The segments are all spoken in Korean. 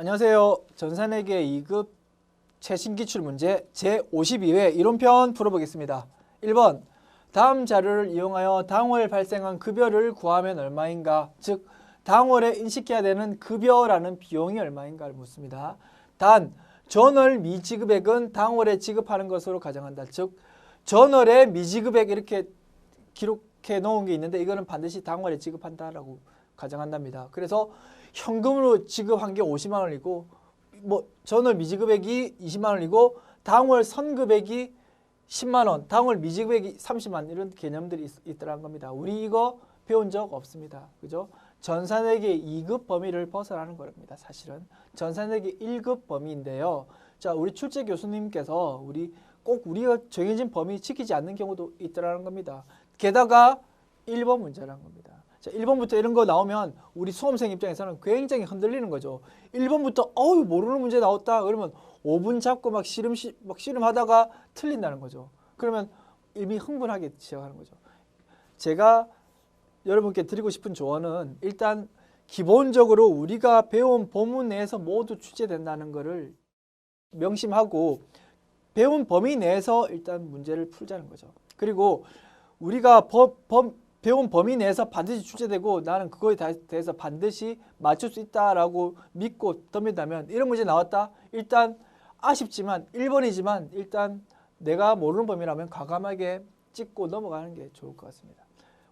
안녕하세요. 전산회계 2급 최신 기출문제 제52회 이론편 풀어보겠습니다. 1번 다음 자료를 이용하여 당월 발생한 급여를 구하면 얼마인가? 즉 당월에 인식해야 되는 급여라는 비용이 얼마인가를 묻습니다. 단 전월 미지급액은 당월에 지급하는 것으로 가정한다. 즉 전월에 미지급액 이렇게 기록해 놓은 게 있는데 이거는 반드시 당월에 지급한다라고 가정한답니다. 그래서 현금으로 지급한 게 50만 원이고 전월 미지급액이 20만 원이고 당월 선급액이 10만 원, 당월 미지급액이 30만 원 이런 개념들이 있더라는 겁니다. 우리 이거 배운 적 없습니다. 그죠? 전산회계 2급 범위를 벗어나는 겁니다. 사실은 전산회계 1급 범위인데요. 자, 우리 출제 교수님께서 우리가 정해진 범위 지키지 않는 경우도 있더라는 겁니다. 게다가 1번 문제라는 겁니다. 자, 1번부터 이런 거 나오면 우리 수험생 입장에서는 굉장히 흔들리는 거죠. 1번부터 모르는 문제 나왔다 그러면 5분 잡고 막 씨름하다가 틀린다는 거죠. 그러면 이미 흥분하게 시작하는 거죠. 제가 여러분께 드리고 싶은 조언은 일단 기본적으로 우리가 배운 본문 내에서 모두 출제된다는 것을 명심하고 배운 범위 내에서 일단 문제를 풀자는 거죠. 그리고 우리가 배운 범위 내에서 반드시 출제되고 나는 그거에 대해서 반드시 맞출 수 있다라고 믿고 덤빈다면 이런 문제 나왔다? 일단 아쉽지만 1번이지만 일단 내가 모르는 범위라면 과감하게 찍고 넘어가는 게 좋을 것 같습니다.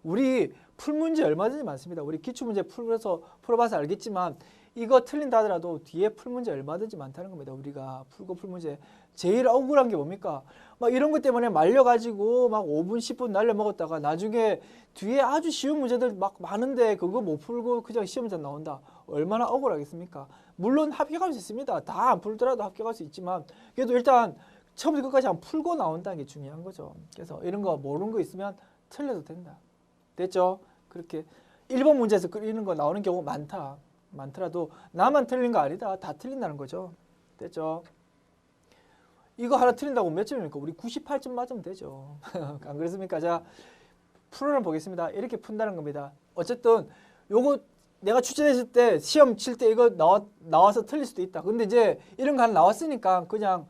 우리 풀문제 얼마든지 많습니다. 우리 기출문제 풀어봐서 알겠지만 이거 틀린다 하더라도 뒤에 풀문제 얼마든지 많다는 겁니다. 우리가 풀고 풀문제 제일 억울한 게 뭡니까? 막 이런 것 때문에 말려가지고 막 5분 10분 날려먹었다가 나중에 뒤에 아주 쉬운 문제들 막 많은데 그거 못 풀고 그냥 시험장 나온다. 얼마나 억울하겠습니까? 물론 합격할 수 있습니다. 다 안 풀더라도 합격할 수 있지만 그래도 일단 처음부터 끝까지 안 풀고 나온다는 게 중요한 거죠. 그래서 이런 거 모르는 거 있으면 틀려도 된다. 됐죠? 그렇게 1번 문제에서 이런 거 나오는 경우 많더라도 나만 틀린 거 아니다. 다 틀린다는 거죠. 됐죠? 이거 하나 틀린다고 몇 점입니까? 우리 98점 맞으면 되죠. 안 그렇습니까? 자, 풀어는 보겠습니다. 이렇게 푼다는 겁니다. 어쨌든 요거 내가 출제했을 때 시험 칠 때 이거 나와서 틀릴 수도 있다. 근데 이제 이런 거 하나 나왔으니까 그냥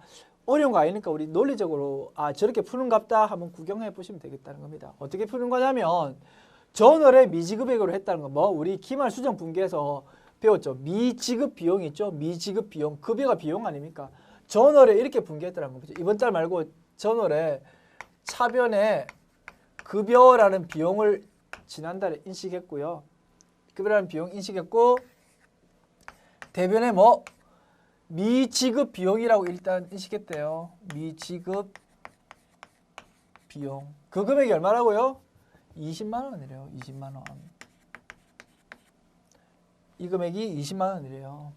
어려운 거 아니니까 우리 논리적으로 저렇게 푸는갑다 한번 구경해 보시면 되겠다는 겁니다. 어떻게 푸는 거냐면 전월에 미지급액으로 했다는 거 우리 기말 수정 분기에서 배웠죠. 미지급 비용이 있죠. 미지급 비용. 급여가 비용 아닙니까? 전월에 이렇게 분기했다는 거죠. 이번 달 말고 전월에 차변에 급여라는 비용을 지난달에 인식했고요. 급여라는 비용 인식했고 대변에 미지급 비용이라고 일단 인식했대요. 미지급 비용. 그 금액이 얼마라고요? 20만 원이래요. 20만 원. 이 금액이 20만 원이래요.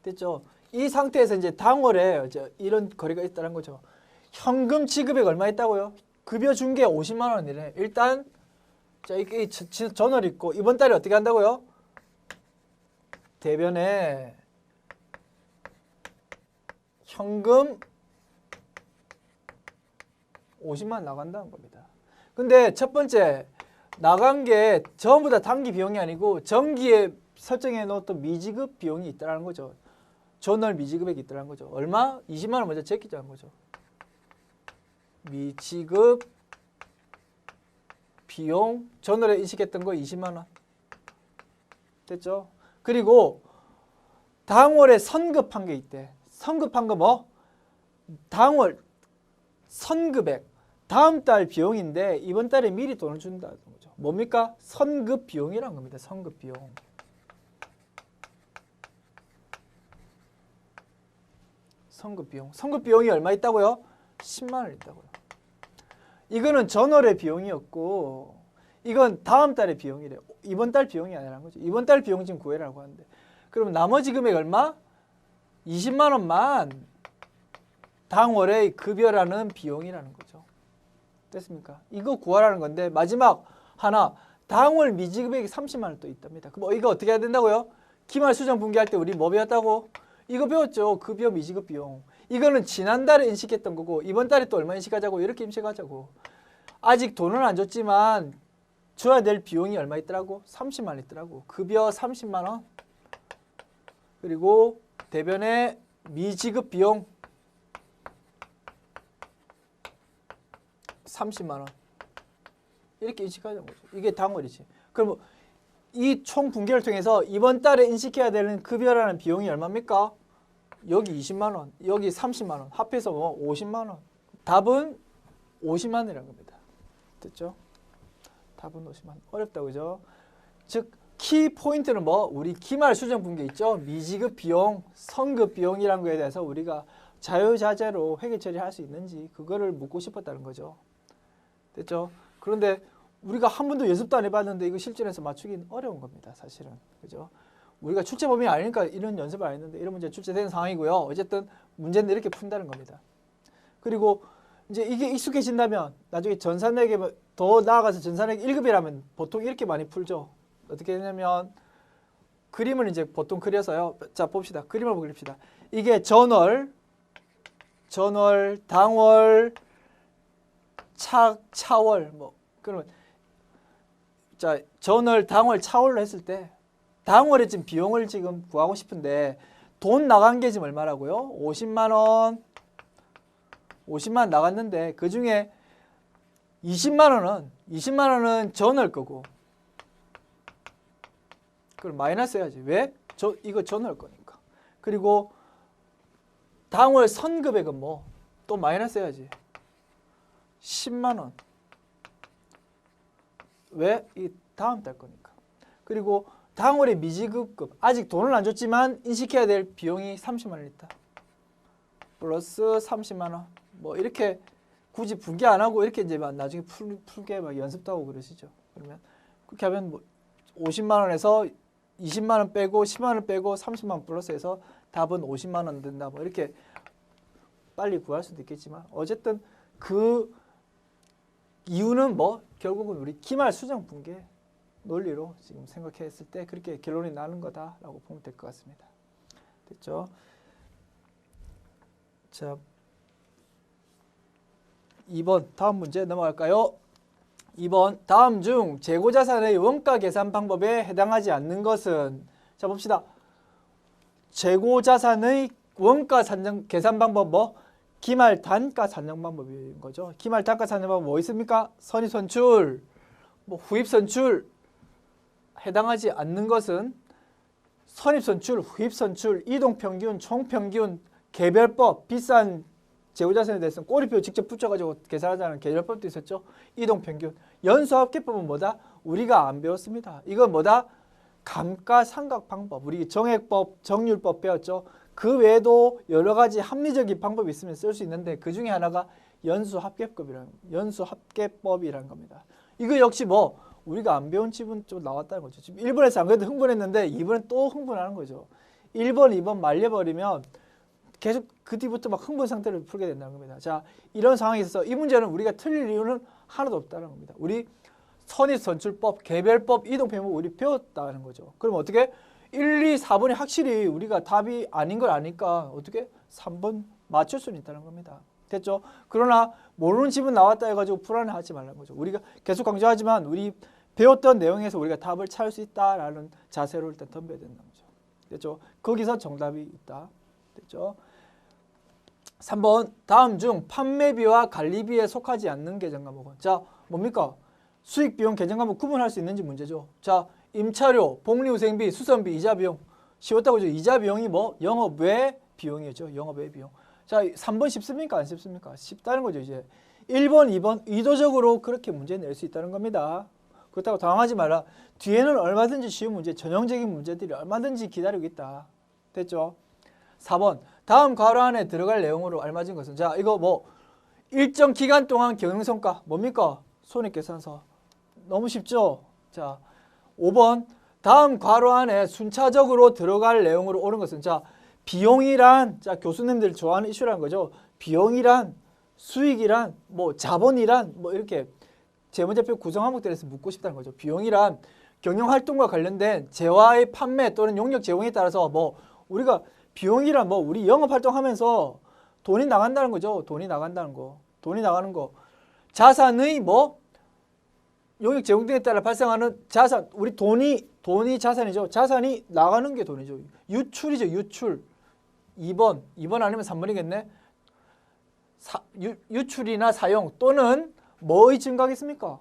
됐죠? 이 상태에서 이제 당월에 이런 거래가 있다는 거죠. 현금 지급액 얼마 있다고요? 급여 준 게 50만 원이래. 일단 이게 전월 있고 이번 달에 어떻게 한다고요? 대변에 현금 50만 원 나간다는 겁니다. 근데 첫 번째 나간 게 전부 다 단기 비용이 아니고 정기에 설정해 놓았던 미지급 비용이 있다는 거죠. 전월 미지급액이 있다는 거죠. 얼마? 20만 원 먼저 제끼자는 거죠. 미지급 비용 전월에 인식했던 거 20만 원. 됐죠? 그리고 당월에 선급한 게 있대. 선급한 거 당월 선급액. 다음 달 비용인데 이번 달에 미리 돈을 준다는 거죠. 뭡니까? 선급 비용이라는 겁니다. 선급 비용. 선급 비용. 선급 비용이 얼마 있다고요? 10만 원 있다고요. 이거는 전월의 비용이었고 이건 다음 달의 비용이래요. 이번 달 비용이 아니라는 거죠. 이번 달 비용 지금 구해라고 하는데 그럼 나머지 금액 얼마? 20만 원만 당월의 급여라는 비용이라는 거죠. 됐습니까? 이거 구하라는 건데 마지막 하나 당월 미지급액이 30만 원 또 있답니다. 그럼 이거 어떻게 해야 된다고요? 기말 수정 분기할 때 우리 뭐 배웠다고? 이거 배웠죠. 급여 미지급 비용. 이거는 지난달에 인식했던 거고 이번 달에 또 얼마 인식하자고 이렇게 인식하자고. 아직 돈은 안 줬지만 줘야 될 비용이 얼마 있더라고? 30만 원 있더라고. 급여 30만 원. 그리고 대변의 미지급 비용 30만 원. 이렇게 인식하자는 거죠. 이게 당월이지. 그럼 이 총 분기를 통해서 이번 달에 인식해야 되는 급여라는 비용이 얼마입니까? 여기 20만 원, 여기 30만 원, 합해서 뭐 50만 원. 답은 50만 원이라는 겁니다. 됐죠? 답은 50만 원. 어렵다, 그죠? 즉, 키 포인트는 뭐? 우리 기말 수정 분기 있죠? 미지급 비용, 선급 비용이라는 거에 대해서 우리가 자유자재로 회계 처리할 수 있는지 그거를 묻고 싶었다는 거죠. 됐죠? 그런데 우리가 한 번도 연습도 안 해봤는데 이거 실전에서 맞추기는 어려운 겁니다. 사실은. 그죠? 우리가 출제범위 아니니까 이런 연습을 안 했는데 이런 문제 출제되는 상황이고요. 어쨌든 문제는 이렇게 푼다는 겁니다. 그리고 이제 이게 익숙해진다면 나중에 전산회계 더 나아가서 전산회계 1급이라면 보통 이렇게 많이 풀죠. 어떻게 되냐면 그림을 이제 보통 그려서요. 자, 봅시다. 그림을 그립시다. 이게 전월, 당월, 차월 뭐 그러면 자, 전월, 당월, 차월로 했을 때 당월에 지금 비용을 지금 구하고 싶은데 돈 나간 게 지금 얼마라고요? 50만 원. 50만 원 나갔는데 그 중에 20만 원은 전월 거고. 그럼 마이너스 해야지. 왜? 이거 전월 거니까. 그리고 당월 선급액은 뭐? 또 마이너스 해야지. 10만 원. 왜? 이 다음 달 거니까. 그리고 당월의 미지급급. 아직 돈을 안 줬지만 인식해야 될 비용이 30만 원 있다. 플러스 30만 원. 뭐 이렇게 굳이 분기 안 하고 이렇게 이제 나중에 풀게 막 연습도 하고 그러시죠. 그러면 그렇게 하면 뭐 50만 원에서 20만 원 빼고 10만 원 빼고 30만 원 플러스해서 답은 50만 원 된다. 뭐 이렇게 빨리 구할 수도 있겠지만 어쨌든 그 이유는 뭐 결국은 우리 기말 수정 분계 논리로 지금 생각했을 때 그렇게 결론이 나는 거다라고 보면 될 것 같습니다. 됐죠? 자, 2번 다음 문제 넘어갈까요? 2번 다음 중 재고자산의 원가 계산 방법에 해당하지 않는 것은 자 봅시다. 재고자산의 원가 산정 계산 방법 뭐? 기말 단가 산정 방법인 거죠. 기말 단가 산정 방법 뭐 있습니까? 선입선출, 뭐 후입선출 해당하지 않는 것은 선입선출, 후입선출, 이동평균, 총평균, 개별법, 비싼 재고자산에 대해서는 꼬리표 직접 붙여가지고 계산하자는 개별법도 있었죠. 이동평균. 연수합계법은 뭐다? 우리가 안 배웠습니다. 이건 뭐다? 감가상각 방법. 우리 정액법, 정률법 배웠죠. 그 외에도 여러 가지 합리적인 방법이 있으면 쓸 수 있는데 그 중에 하나가 연수합계법이라는 겁니다. 이거 역시 뭐 우리가 안 배운 집은 좀 나왔다는 거죠. 지금 1번에서 안 그래도 흥분했는데 2번은 또 흥분하는 거죠. 1번, 2번 말려버리면 계속 그 뒤부터 막 흥분 상태를 풀게 된다는 겁니다. 자, 이런 상황에 있어서 이 문제는 우리가 틀릴 이유는 하나도 없다는 겁니다. 우리 선입선출법, 개별법, 이동평균 우리 배웠다는 거죠. 그럼 어떻게? 1, 2, 4번이 확실히 우리가 답이 아닌 걸 아니까 어떻게? 3번 맞출 수는 있다는 겁니다. 됐죠? 그러나 모르는 집은 나왔다 해가지고 불안해하지 말라는 거죠. 우리가 계속 강조하지만 우리 배웠던 내용에서 우리가 답을 찾을 수 있다라는 자세로 일단 덤벼야 된다는 거죠. 됐죠? 거기서 정답이 있다. 됐죠? 3번 다음 중 판매비와 관리비에 속하지 않는 계정 과목은 자 뭡니까? 수익비용 계정 과목 구분할 수 있는지 문제죠. 자 임차료, 복리후생비, 수선비, 이자비용 쉬웠다고 죠. 이자비용이 뭐? 영업외 비용이죠. 영업외 비용. 자 3번 쉽습니까? 안 쉽습니까? 쉽다는 거죠. 이제 1번, 2번 의도적으로 그렇게 문제 낼 수 있다는 겁니다. 그렇다고 당황하지 마라. 뒤에는 얼마든지 쉬운 문제, 전형적인 문제들이 얼마든지 기다리고 있다. 됐죠? 4번 다음 괄호 안에 들어갈 내용으로 알맞은 것은 자 이거 뭐 일정 기간 동안 경영성과 뭡니까? 손익계산서 너무 쉽죠? 자 5번 다음 괄호 안에 순차적으로 들어갈 내용으로 옳은 것은 자 비용이란 자 교수님들 좋아하는 이슈라는 거죠. 비용이란 수익이란 뭐 자본이란 뭐 이렇게 재무제표 구성 항목들에서 묻고 싶다는 거죠. 비용이란 경영활동과 관련된 재화의 판매 또는 용역 제공에 따라서 뭐 우리가 비용이란 뭐 우리 영업활동하면서 돈이 나간다는 거죠. 돈이 나간다는 거. 돈이 나가는 거. 자산의 뭐 용역 제공 등에 따라 발생하는 자산, 우리 돈이 자산이죠. 자산이 나가는 게 돈이죠. 유출이죠. 유출. 2번 아니면 3번이겠네. 유출이나 사용 또는 뭐의 증가겠습니까?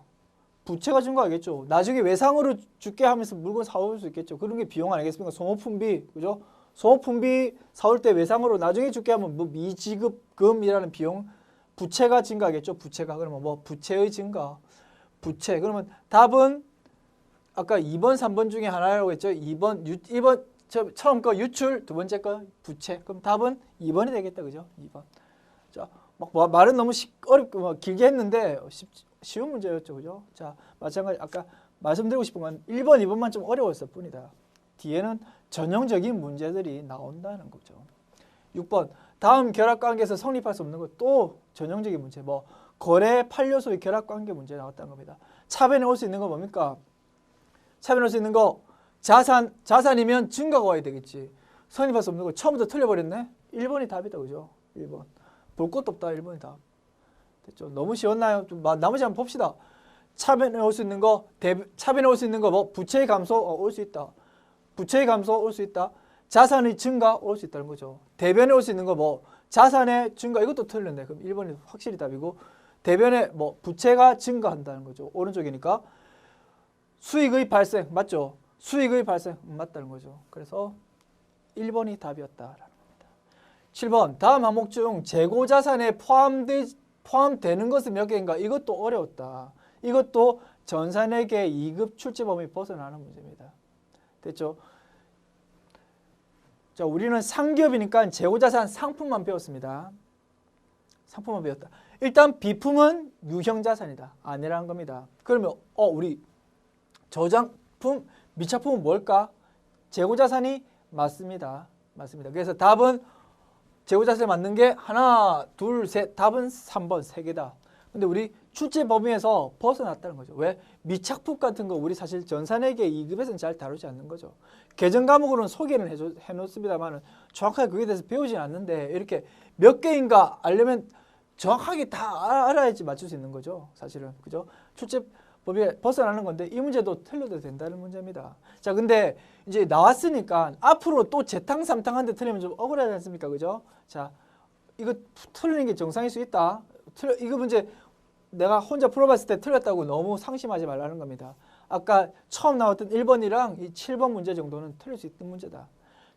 부채가 증가하겠죠. 나중에 외상으로 줄게 하면서 물건 사올 수 있겠죠. 그런 게 비용 아니겠습니까? 소모품비, 그죠? 소모품비 사올 때 외상으로 나중에 줄게 하면 뭐 미지급금이라는 비용, 부채가 증가하겠죠. 부채가. 그러면 뭐 부채의 증가, 부채. 그러면 답은 아까 2번, 3번 중에 하나라고 했죠. 1번 처음 거 유출, 두 번째 거 부채. 그럼 답은 2번이 되겠다, 그죠? 2번. 자, 막 말은 너무 어렵고 길게 했는데 쉬운 문제였죠, 그죠? 자, 마찬가지 아까 말씀드리고 싶은 건 1번, 2번만 좀 어려웠을 뿐이다. 뒤에는 전형적인 문제들이 나온다는 거죠. 6번 다음 결합관계에서 성립할 수 없는 것 또 전형적인 문제. 뭐 거래 판료소의 결합관계 문제 나왔다는 겁니다. 차변에 올 수 있는 거 뭡니까? 차변에 올 수 있는 거 자산이면 증가가 와야 되겠지. 성립할 수 없는 거 처음부터 틀려버렸네. 1번이 답이다, 그죠? 1번. 볼 것도 없다. 1번이 답. 됐죠? 너무 쉬웠나요? 좀 나머지 한번 봅시다. 차변에 올 수 있는 거, 차변에 올 수 있는 거 뭐 부채의 감소 올 수 있다. 부채의 감소 올 수 있다. 자산의 증가 올 수 있다는 거죠. 대변에 올 수 있는 거 뭐 자산의 증가 이것도 틀렸네. 그럼 1번이 확실히 답이고 대변에 뭐 부채가 증가한다는 거죠. 오른쪽이니까 수익의 발생 맞죠? 수익의 발생 맞다는 거죠. 그래서 1번이 답이었다라는 겁니다. 7번 다음 항목 중 재고자산에 포함되는 것은 몇 개인가? 이것도 어려웠다. 이것도 전산회계 2급 출제 범위 벗어나는 문제입니다. 됐죠? 자, 우리는 상기업이니까 재고자산 상품만 배웠습니다. 상품만 배웠다. 일단 비품은 유형자산이다. 아니라는 겁니다. 그러면 우리 저장품, 미착품은 뭘까? 재고자산이 맞습니다. 맞습니다. 그래서 답은 재고자산에 맞는 게 하나, 둘, 셋. 답은 3번, 3개다. 근데 우리 출제 범위에서 벗어났다는 거죠. 왜? 미착품 같은 거 우리 사실 전산회계 2급에서는 잘 다루지 않는 거죠. 개정 과목으로는 소개는 해놓습니다만 정확하게 그에 대해서 배우진 않는데 이렇게 몇 개인가 알려면 정확하게 다 알아야지 맞출 수 있는 거죠. 사실은. 그죠? 출제 범위에 벗어나는 건데 이 문제도 틀려도 된다는 문제입니다. 자, 근데 이제 나왔으니까 앞으로 또 재탕, 3탕한테 틀리면 좀 억울하지 않습니까? 그죠? 자, 이거 틀리는 게 정상일 수 있다. 이거 문제 내가 혼자 풀어봤을 때 틀렸다고 너무 상심하지 말라는 겁니다. 아까 처음 나왔던 1번이랑 이 7번 문제 정도는 틀릴 수 있는 문제다.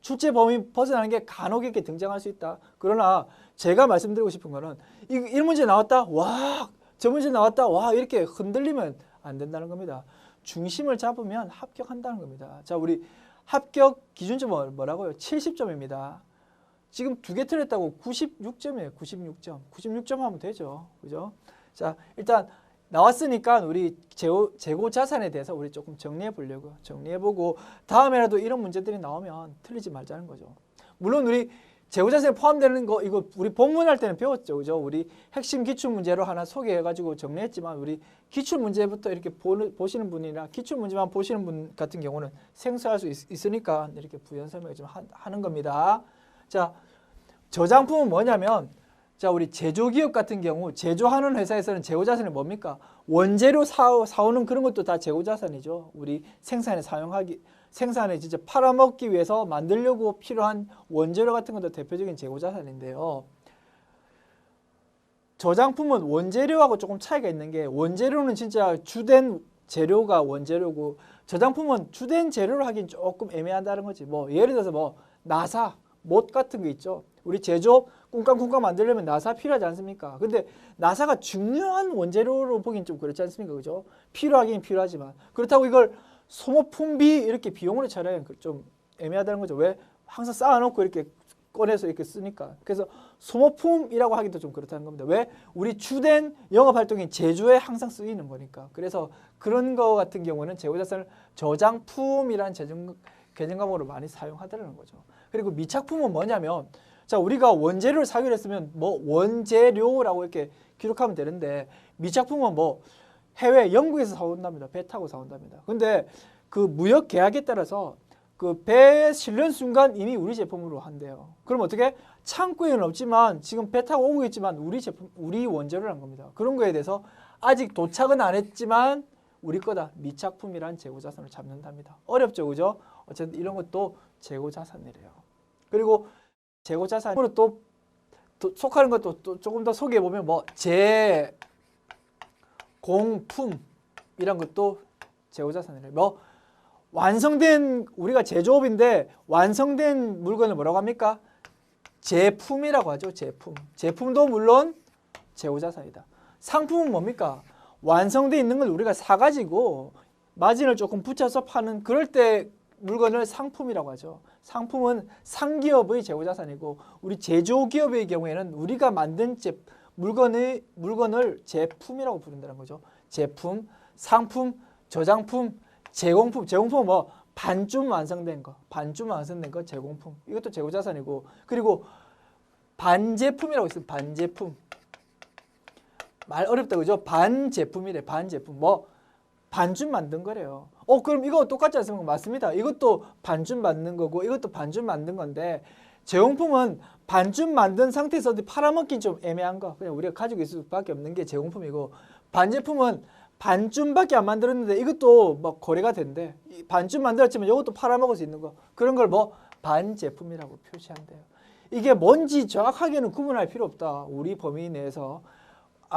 출제 범위 벗어나는 게 간혹 이렇게 등장할 수 있다. 그러나 제가 말씀드리고 싶은 거는 이 문제 나왔다. 와, 저 문제 나왔다. 와, 이렇게 흔들리면 안 된다는 겁니다. 중심을 잡으면 합격한다는 겁니다. 자, 우리 합격 기준점은 뭐라고요? 70점입니다. 지금 2개 틀렸다고 96점이에요. 96점. 96점 하면 되죠. 그죠? 자, 일단 나왔으니까 우리 재고 자산에 대해서 우리 조금 정리해 보려고 정리해보고 다음에라도 이런 문제들이 나오면 틀리지 말자는 거죠. 물론 우리 재고 자산에 포함되는 거 이거 우리 본문할 때는 배웠죠. 그죠? 우리 핵심 기출 문제로 하나 소개해가지고 정리했지만 우리 기출 문제부터 이렇게 보시는 분이나 기출 문제만 보시는 분 같은 경우는 생소할 수 있으니까 이렇게 부연 설명을 좀 하는 겁니다. 자, 저장품은 뭐냐면 자, 우리 제조기업 같은 경우 제조하는 회사에서는 재고자산이 뭡니까? 원재료 사오는 그런 것도 다 재고자산이죠. 우리 생산에 진짜 팔아먹기 위해서 만들려고 필요한 원재료 같은 것도 대표적인 재고자산인데요. 저장품은 원재료하고 조금 차이가 있는 게 원재료는 진짜 주된 재료가 원재료고 저장품은 주된 재료로 하긴 조금 애매하다는 거지. 뭐 예를 들어서 뭐 나사, 못 같은 거 있죠. 우리 제조업 꿍깡꿍깡 만들려면 나사 필요하지 않습니까? 근데 나사가 중요한 원재료로 보긴 좀 그렇지 않습니까? 그죠? 필요하긴 필요하지만 그렇다고 이걸 소모품비 이렇게 비용으로 처리하면 좀 애매하다는 거죠. 왜? 항상 쌓아놓고 이렇게 꺼내서 이렇게 쓰니까. 그래서 소모품이라고 하기도 좀 그렇다는 겁니다. 왜? 우리 주된 영업활동이 제조에 항상 쓰이는 거니까. 그래서 그런 거 같은 경우는 재고자산을 저장품이라는 개정 과목으로 많이 사용하더라는 거죠. 그리고 미착품은 뭐냐면 자, 우리가 원재료를 사기로 했으면 뭐 원재료라고 이렇게 기록하면 되는데 미착품은 뭐 해외 영국에서 사온답니다. 배 타고 사온답니다. 근데 그 무역 계약에 따라서 그 배에 실는 순간 이미 우리 제품으로 한대요. 그럼 어떻게? 창고에는 없지만 지금 배 타고 오고 있지만 우리 제품, 우리 원재료라는 겁니다. 그런 거에 대해서 아직 도착은 안 했지만 우리 거다. 미착품이란 재고자산을 잡는답니다. 어렵죠, 그죠? 어쨌든 이런 것도 재고자산이래요. 그리고 재고자산으로 또 속하는 것도 또 조금 더 소개해 보면 뭐 제공품이란 것도 재고자산이래요. 뭐 완성된 우리가 제조업인데 완성된 물건을 뭐라고 합니까? 제품이라고 하죠. 제품. 제품도 물론 재고자산이다. 상품은 뭡니까? 완성되어 있는 걸 우리가 사가지고 마진을 조금 붙여서 파는 그럴 때 물건을 상품이라고 하죠. 상품은 상기업의 재고자산이고 우리 제조기업의 경우에는 우리가 만든 물건을 제품이라고 부른다는 거죠. 제품, 상품, 저장품, 제공품. 제공품은 뭐 반쯤 완성된 거, 제공품. 이것도 재고자산이고 그리고 반제품이라고 있어요. 반제품. 말 어렵다 그죠? 반제품이래. 반제품. 뭐 반쯤 만든 거래요. 그럼 이거 똑같지 않습니까? 맞습니다. 이것도 반쯤 만든 거고 이것도 반쯤 만든 건데 제공품은 반쯤 만든 상태에서 팔아먹긴 좀 애매한 거. 그냥 우리가 가지고 있을 수밖에 없는 게 제공품이고 반제품은 반쯤밖에 안 만들었는데 이것도 뭐 거래가 된대. 반쯤 만들었지만 이것도 팔아먹을 수 있는 거. 그런 걸 뭐 반제품이라고 표시한대요. 이게 뭔지 정확하게는 구분할 필요 없다. 우리 범위 내에서.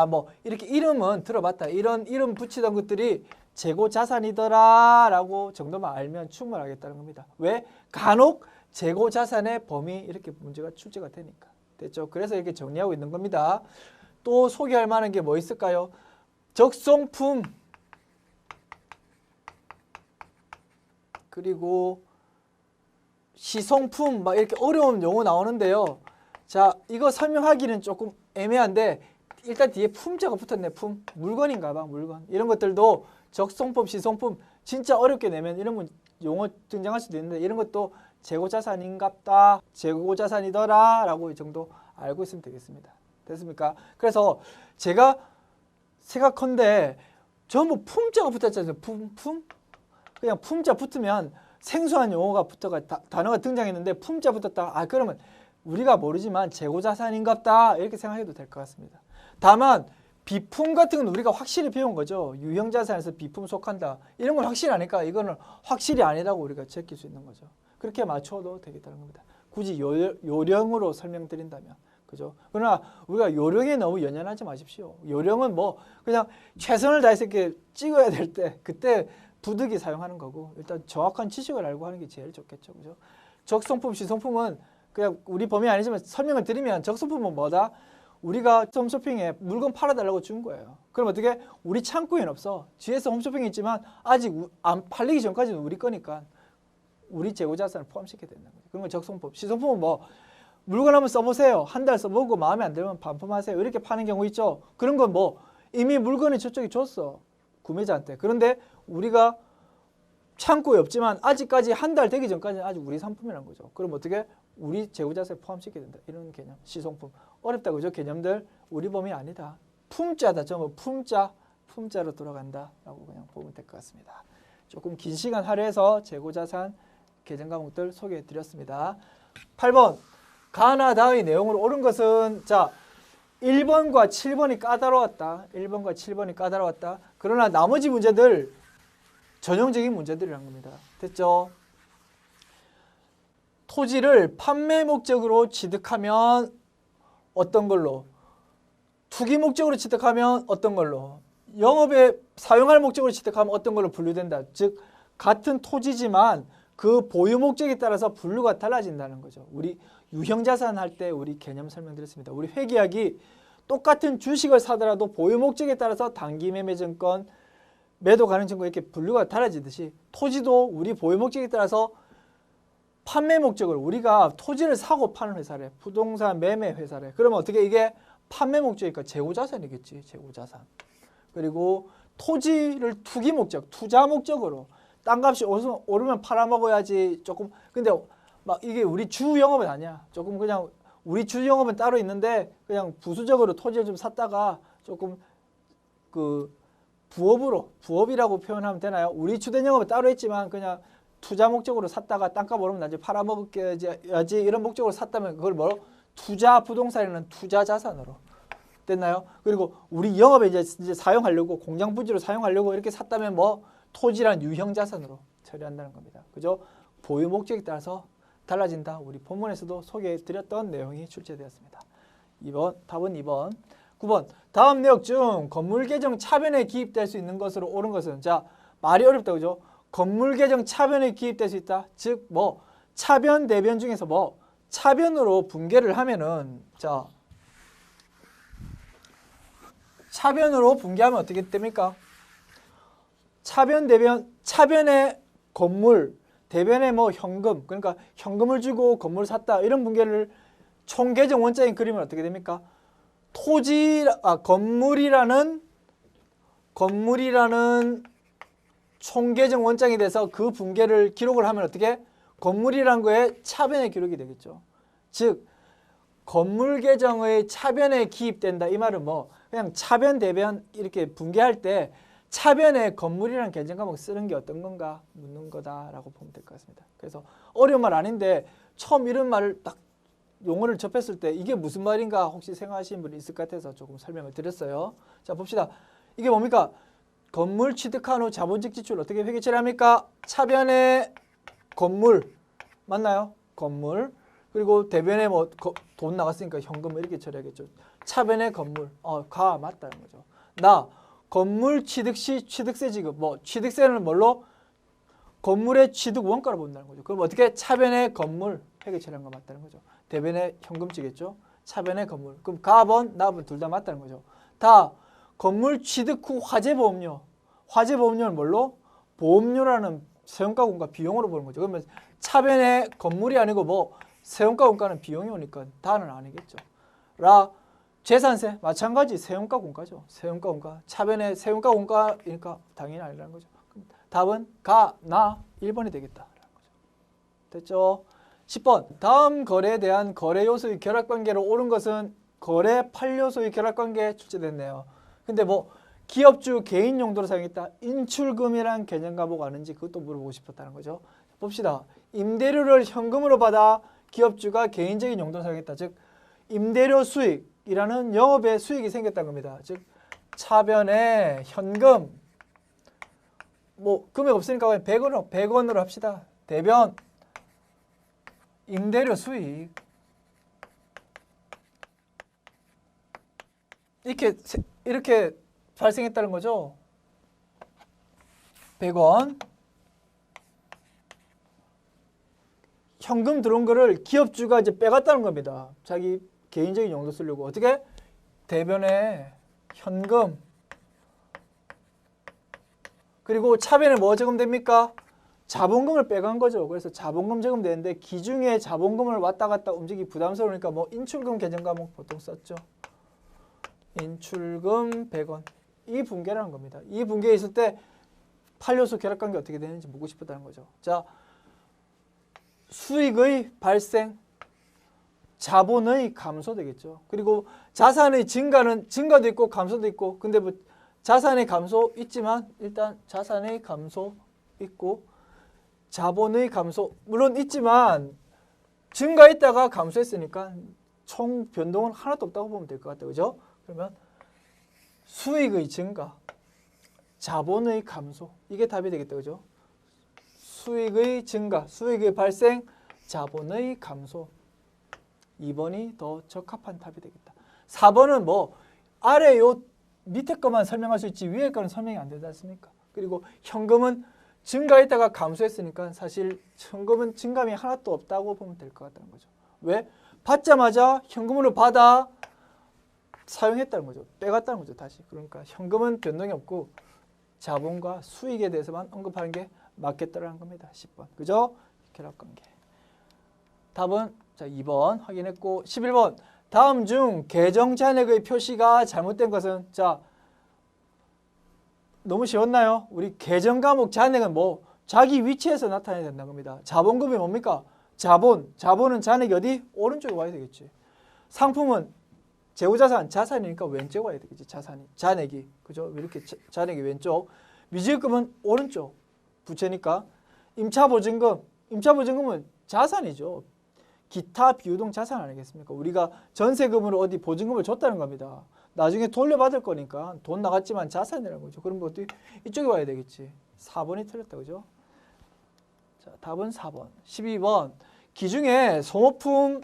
뭐 이렇게 이름은 들어봤다. 이런 이름 붙이던 것들이 재고자산이더라라고 정도만 알면 충분하겠다는 겁니다. 왜? 간혹 재고자산의 범위 이렇게 문제가 출제가 되니까. 됐죠? 그래서 이렇게 정리하고 있는 겁니다. 또 소개할 만한 게 뭐 있을까요? 적성품 그리고 시성품 막 이렇게 어려운 용어 나오는데요. 자, 이거 설명하기는 조금 애매한데 일단 뒤에 품자가 붙었네. 품. 물건인가 봐. 물건. 이런 것들도 적성품, 시성품 진짜 어렵게 내면 이런 용어 등장할 수도 있는데 이런 것도 재고자산인갑다. 재고자산이더라 라고 이 정도 알고 있으면 되겠습니다. 됐습니까? 그래서 제가 생각컨대 전부 품자가 붙었잖아요. 품? 그냥 품자 붙으면 생소한 용어가 붙어가 단어가 등장했는데 품자 붙었다. 그러면 우리가 모르지만 재고자산인갑다. 이렇게 생각해도 될 것 같습니다. 다만 비품 같은 건 우리가 확실히 배운 거죠. 유형자산에서 비품 속한다. 이런 건 확실히 아니까 이거는 확실히 아니라고 우리가 제낄 수 있는 거죠. 그렇게 맞춰도 되겠다는 겁니다. 굳이 요령으로 설명드린다면. 그죠? 그러나 우리가 요령에 너무 연연하지 마십시오. 요령은 뭐 그냥 최선을 다해서 이렇게 찍어야 될 때 그때 부득이 사용하는 거고 일단 정확한 지식을 알고 하는 게 제일 좋겠죠. 그죠? 적성품, 시성품은 그냥 우리 범위 아니지만 설명을 드리면 적성품은 뭐다? 우리가 홈쇼핑에 물건 팔아달라고 준 거예요. 그럼 어떻게? 우리 창고에는 없어. 뒤에서 홈쇼핑이 있지만 아직 안 팔리기 전까지는 우리 거니까 우리 재고자산을 포함시켜야 된다는 거죠. 그런 건 적성품. 시성품은 뭐 물건 한번 써보세요. 한 달 써보고 마음에 안 들면 반품하세요. 이렇게 파는 경우 있죠. 그런 건 뭐 이미 물건을 저쪽에 줬어. 구매자한테. 그런데 우리가 창고에 없지만 아직까지 한 달 되기 전까지는 아직 우리 상품이라는 거죠. 그럼 어떻게? 우리 재고자산에 포함시켜야 된다. 이런 개념. 시성품. 어렵다 그죠? 개념들 우리 범위 아니다. 품자다. 전부 품자로 돌아간다 라고 그냥 보면 될 것 같습니다. 조금 긴 시간 할애해서 재고자산 개정 과목들 소개해 드렸습니다. 8번 가나다의 내용으로 옳은 것은 자 1번과 7번이 까다로웠다. 1번과 7번이 까다로웠다. 그러나 나머지 문제들 전형적인 문제들이란 겁니다. 됐죠? 토지를 판매 목적으로 취득하면 어떤 걸로? 투기 목적으로 취득하면 어떤 걸로? 영업에 사용할 목적으로 취득하면 어떤 걸로 분류된다. 즉 같은 토지지만 그 보유 목적에 따라서 분류가 달라진다는 거죠. 우리 유형자산 할 때 우리 개념 설명드렸습니다. 우리 회계학이 똑같은 주식을 사더라도 보유 목적에 따라서 단기 매매 증권, 매도 가능 증권 이렇게 분류가 달라지듯이 토지도 우리 보유 목적에 따라서 판매 목적으로 우리가 토지를 사고 파는 회사래. 부동산 매매 회사래. 그러면 어떻게 이게 판매 목적이니까 재고자산이겠지. 재고자산. 그리고 토지를 투기 목적, 투자 목적으로 땅값이 오르면 팔아먹어야지 조금 근데 막 이게 우리 주 영업은 아니야. 조금 그냥 우리 주 영업은 따로 있는데 그냥 부수적으로 토지를 좀 샀다가 조금 그 부업이라고 표현하면 되나요? 우리 주된 영업은 따로 있지만 그냥 투자 목적으로 샀다가 땅값 오르면 나중에 팔아먹어야지 이런 목적으로 샀다면 그걸 뭐로? 투자 부동산이라는 투자 자산으로 됐나요? 그리고 우리 영업에 이제 사용하려고 공장 부지로 사용하려고 이렇게 샀다면 뭐 토지란 유형 자산으로 처리한다는 겁니다. 그죠? 보유 목적에 따라서 달라진다. 우리 본문에서도 소개해 드렸던 내용이 출제되었습니다. 2번 답은 2번. 9번 다음 내역 중 건물 개정 차변에 기입될 수 있는 것으로 옳은 것은 자 말이 어렵다 그죠? 건물 개정 차변에 기입될 수 있다. 즉 뭐 차변 대변 중에서 뭐 차변으로 분개를 하면은 자 차변으로 분개하면 어떻게 됩니까? 차변 대변 차변에 건물 대변에 뭐 현금 그러니까 현금을 주고 건물을 샀다 이런 분개를 총개정 원자인 그림은 어떻게 됩니까? 건물이라는 총개정 원장이 돼서 그 분개를 기록을 하면 어떻게? 건물이란 거에 차변에 기록이 되겠죠. 즉 건물 개정의 차변에 기입된다. 이 말은 뭐 그냥 차변 대변 이렇게 분개할 때 차변에 건물이라는 개정 과목 쓰는 게 어떤 건가 묻는 거다라고 보면 될 것 같습니다. 그래서 어려운 말 아닌데 처음 이런 말을 딱 용어를 접했을 때 이게 무슨 말인가 혹시 생각하시는 분이 있을 것 같아서 조금 설명을 드렸어요. 자 봅시다. 이게 뭡니까? 건물 취득한 후 자본적 지출 어떻게 회계 처리합니까? 차변에 건물 맞나요? 건물 그리고 대변에 뭐 돈 나갔으니까 현금 이렇게 처리하겠죠. 차변에 건물 가 맞다는 거죠. 나 건물 취득 시 취득세 지급 뭐 취득세는 뭘로? 건물의 취득 원가로 본다는 거죠. 그럼 어떻게 차변에 건물 회계 처리한 거 맞다는 거죠. 대변에 현금치겠죠. 차변에 건물. 그럼 가번, 납은 둘 다 맞다는 거죠. 다 건물 취득 후 화재보험료. 화재보험료는 뭘로? 보험료라는 세원가 원가 비용으로 보는 거죠. 그러면 차변에 건물이 아니고 뭐 세원가 원가는 비용이 오니까 다는 아니겠죠. 라 재산세 마찬가지 세원가 원가죠. 세원가 원가. 차변에 세원가 원가니까 당연히 아니라는 거죠. 답은 가, 나 1번이 되겠다. 됐죠? 10번 다음 거래에 대한 거래 요소의 결합관계로 옳은 것은 거래 팔 요소의 결합관계에 출제됐네요. 근데 뭐 기업주 개인 용도로 사용했다. 인출금이란 개념 과목 아는지 그것도 물어보고 싶었다는 거죠. 봅시다. 임대료를 현금으로 받아 기업주가 개인적인 용도로 사용했다. 즉 임대료 수익이라는 영업의 수익이 생겼다는 겁니다. 즉 차변에 현금 뭐 금액 없으니까 100원으로 합시다. 대변 임대료 수익 이렇게 발생했다는 거죠. 100원 현금 들어온 거를 기업주가 이제 빼갔다는 겁니다. 자기 개인적인 용도 쓰려고 어떻게? 대변에 현금 그리고 차변에 뭐 적용됩니까? 자본금을 빼간 거죠. 그래서 자본금 적용되는데 기중에 자본금을 왔다 갔다 움직이기 부담스러우니까 뭐 인출금 개정 과목 보통 썼죠. 인출금 100원. 이 분개라는 겁니다. 이 분개에 있을 때 8요소 결합관계 어떻게 되는지 묻고 싶었다는 거죠. 자, 수익의 발생, 자본의 감소 되겠죠. 그리고 자산의 증가도 있고 감소도 있고 근데 뭐 자산의 감소 있지만 일단 자산의 감소 있고 자본의 감소 물론 있지만 증가했다가 감소했으니까 총 변동은 하나도 없다고 보면 될 것 같아요. 그죠? 그러면 수익의 증가, 자본의 감소 이게 답이 되겠다. 그죠? 수익의 증가, 수익의 발생, 자본의 감소 2번이 더 적합한 답이 되겠다. 4번은 뭐 아래 요 밑에 것만 설명할 수 있지 위에 거는 설명이 안 되지 않습니까? 그리고 현금은 증가했다가 감소했으니까 사실 현금은 증감이 하나도 없다고 보면 될 것 같다는 거죠. 왜? 받자마자 현금으로 받아 사용했다는 거죠. 빼갔다는 거죠. 다시. 그러니까 현금은 변동이 없고 자본과 수익에 대해서만 언급하는 게 맞겠다라는 겁니다. 10번. 그죠? 결합관계. 답은 자 2번 확인했고 11번 다음 중 계정 잔액의 표시가 잘못된 것은 자 너무 쉬웠나요? 우리 계정 과목 잔액은 뭐 자기 위치에서 나타내야 된다는 겁니다. 자본금이 뭡니까? 자본은 잔액이 어디? 오른쪽에 와야 되겠지. 상품은 재고자산, 자산이니까 왼쪽 와야 되겠지. 잔액이 그죠? 이렇게 잔액이 왼쪽. 미지급금은 오른쪽. 부채니까. 임차보증금은 자산이죠. 기타 비유동 자산 아니겠습니까? 우리가 전세금으로 어디 보증금을 줬다는 겁니다. 나중에 돌려받을 거니까 돈 나갔지만 자산이라는 거죠. 그럼 어떻게 이쪽에 와야 되겠지. 4번이 틀렸다. 그죠? 자, 답은 4번. 12번. 기중에 소모품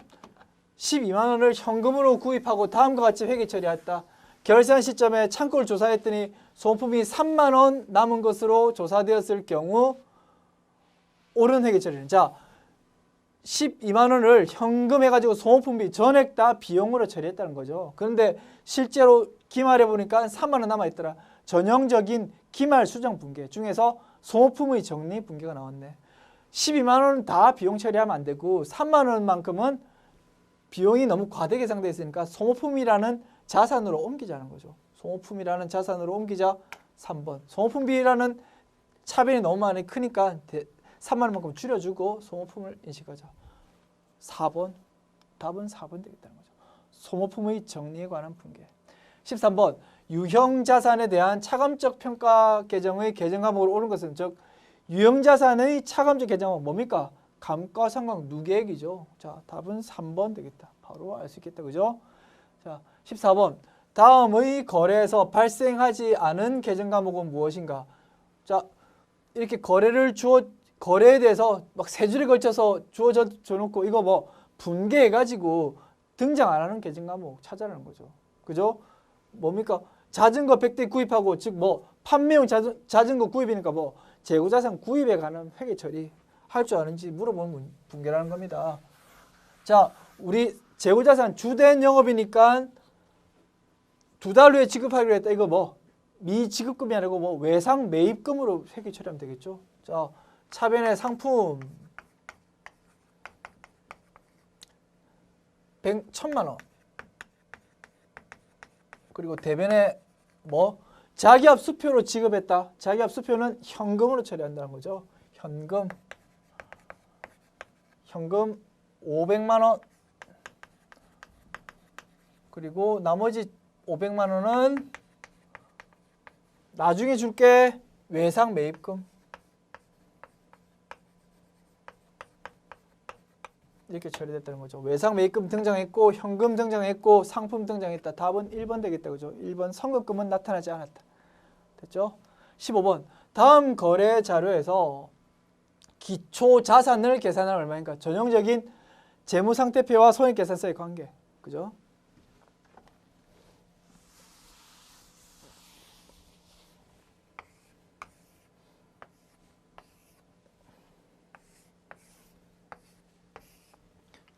12만 원을 현금으로 구입하고 다음과 같이 회계 처리했다. 결산 시점에 창고를 조사했더니 소모품이 3만 원 남은 것으로 조사되었을 경우 옳은 회계 처리는, 자, 12만 원을 현금해가지고 소모품비 전액 다 비용으로 처리했다는 거죠. 그런데 실제로 기말해 보니까 3만 원 남아있더라. 전형적인 기말 수정 분계 중에서 소모품의 정리 분계가 나왔네. 12만 원은 다 비용 처리하면 안 되고 3만 원만큼은 비용이 너무 과대 계산되어 있으니까 소모품이라는 자산으로 옮기자는 거죠. 소모품이라는 자산으로 옮기자. 3번. 소모품비라는 차변이 너무 많이 크니까 3만 원만큼 줄여주고 소모품을 인식하자. 4번. 답은 4번 되겠다는 거죠. 소모품의 정리에 관한 분계. 13번. 유형자산에 대한 차감적 평가 계정의 계정 과목으로 옳은 것은, 즉 유형자산의 차감적 계정은 뭡니까? 감가상각 누계액이죠. 자, 답은 3번 되겠다. 바로 알 수 있겠다. 그죠? 자, 14번. 다음의 거래에서 발생하지 않은 계정 과목은 무엇인가? 자, 이렇게 거래에 대해서 막 세 줄에 걸쳐서 줘놓고 이거 뭐 분개해가지고 등장 안 하는 계정 과목 찾아라는 거죠. 그죠? 뭡니까? 자전거 100대 구입하고, 즉 뭐 판매용 자전거 구입이니까 뭐 재고자산 구입에 관한 회계 처리 할 줄 아는지 물어보면 분개라는 겁니다. 자, 우리 재고자산 주된 영업이니까 2달 후에 지급하기로 했다. 이거 뭐 미지급금이 아니고 뭐 외상 매입금으로 회계 처리하면 되겠죠. 자, 차변의 상품 1,000만 원. 그리고 대변에 뭐 자기압 수표로 지급했다. 자기압 수표는 현금으로 처리한다는 거죠. 현금 500만 원. 그리고 나머지 500만 원은 나중에 줄게. 외상 매입금. 이렇게 처리됐다는 거죠. 외상 매입금 등장했고 현금 등장했고 상품 등장했다. 답은 1번 되겠다. 그죠? 1번 선급금은 나타나지 않았다. 됐죠? 15번. 다음 거래 자료에서 기초 자산을 계산하면 얼마인가? 전형적인 재무상태표와 손익계산서의 관계. 그죠?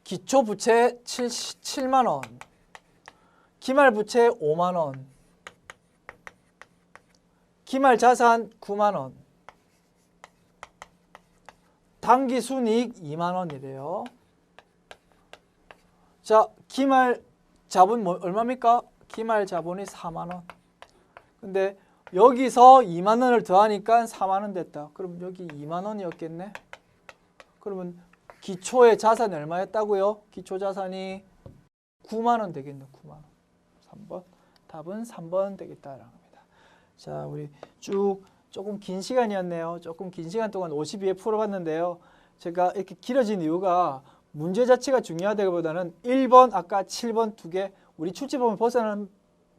기초 부채 7만 원, 기말 부채 5만 원, 기말 자산 9만 원, 당기 순이익 2만 원이래요. 자, 기말 자본 얼마입니까? 기말 자본이 4만 원. 근데 여기서 2만 원을 더하니까 4만 원 됐다. 그럼 여기 2만 원이었겠네. 그러면 기초의 자산이 얼마였다고요? 기초 자산이 9만 원 되겠네. 9만 원. 3번. 답은 3번 되겠다라는 겁니다. 자, 우리 쭉 조금 긴 시간이었네요. 조금 긴 시간 동안 52회 풀어봤는데요. 제가 이렇게 길어진 이유가 문제 자체가 중요하다기보다는 1번, 아까 7번 두 개 우리 출제법을 벗어나는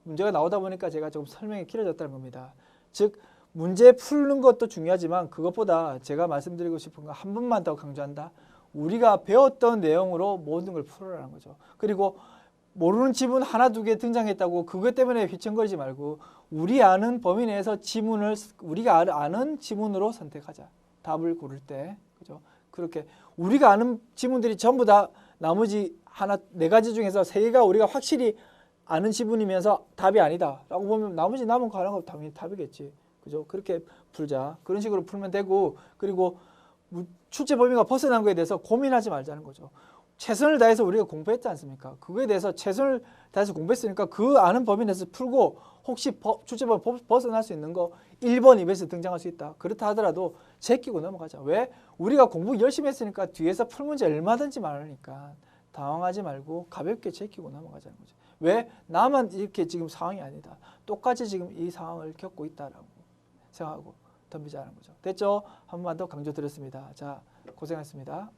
문제가 나오다 보니까 제가 조금 설명이 길어졌다는 겁니다. 즉 문제 푸는 것도 중요하지만 그것보다 제가 말씀드리고 싶은 거 한 번만 더 강조한다. 우리가 배웠던 내용으로 모든 걸 풀어라는 거죠. 그리고 모르는 지문 하나 두 개 등장했다고 그것 때문에 휘청거리지 말고 우리 아는 범위 내에서 지문을 우리가 아는 지문으로 선택하자. 답을 고를 때. 그죠? 그렇게 우리가 아는 지문들이 전부 다 나머지 하나 네 가지 중에서 세 개가 우리가 확실히 아는 지문이면서 답이 아니다라고 보면 나머지 남은 거 하나가 당연히 답이겠지. 그죠? 그렇게 풀자. 그런 식으로 풀면 되고, 그리고 출제 범위가 벗어난 거에 대해서 고민하지 말자는 거죠. 최선을 다해서 우리가 공부했지 않습니까? 그거에 대해서 최선을 다해서 공부했으니까 그 아는 범위 내에서 풀고 혹시 출제범위 벗어날 수 있는 거 1번, 2번에서 등장할 수 있다. 그렇다 하더라도 제끼고 넘어가자. 왜? 우리가 공부 열심히 했으니까 뒤에서 풀 문제 얼마든지 많으니까 당황하지 말고 가볍게 제끼고 넘어가자는 거죠. 왜? 나만 이렇게 지금 상황이 아니다. 똑같이 지금 이 상황을 겪고 있다라고 생각하고 덤비자는 거죠. 됐죠? 한 번만 더 강조드렸습니다. 자, 고생하셨습니다.